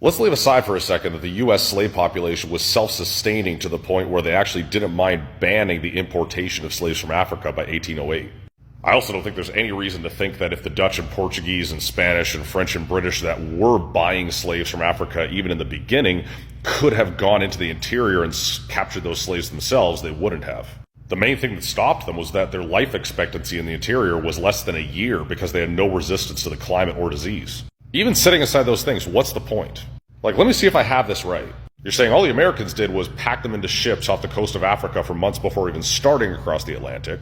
Let's leave aside for a second that the U.S. slave population was self-sustaining to the point where they actually didn't mind banning the importation of slaves from Africa by 1808. I also don't think there's any reason to think that if the Dutch and Portuguese and Spanish and French and British that were buying slaves from Africa even in the beginning could have gone into the interior and captured those slaves themselves, they wouldn't have. The main thing that stopped them was that their life expectancy in the interior was less than a year because they had no resistance to the climate or disease. Even setting aside those things, what's the point? Like, let me see if I have this right. You're saying all the Americans did was pack them into ships off the coast of Africa for months before even starting across the Atlantic,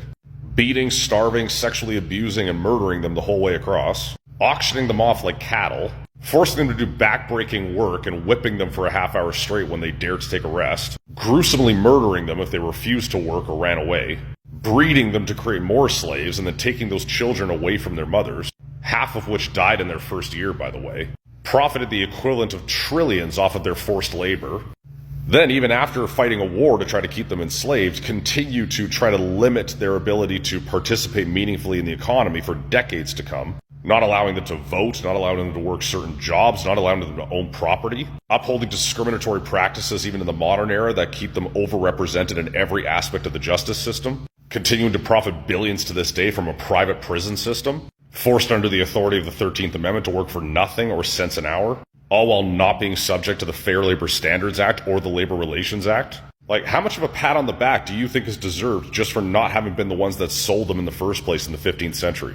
beating, starving, sexually abusing, and murdering them the whole way across, auctioning them off like cattle, forcing them to do back-breaking work and whipping them for a half hour straight when they dared to take a rest, gruesomely murdering them if they refused to work or ran away, breeding them to create more slaves and then taking those children away from their mothers, half of which died in their first year, by the way, profited the equivalent of trillions off of their forced labor, then even after fighting a war to try to keep them enslaved, continue to try to limit their ability to participate meaningfully in the economy for decades to come, not allowing them to vote, not allowing them to work certain jobs, not allowing them to own property, upholding discriminatory practices even in the modern era that keep them overrepresented in every aspect of the justice system, continuing to profit billions to this day from a private prison system, forced under the authority of the 13th Amendment to work for nothing or cents an hour, all while not being subject to the Fair Labor Standards Act or the Labor Relations Act. Like, how much of a pat on the back do you think is deserved just for not having been the ones that sold them in the first place in the 15th century?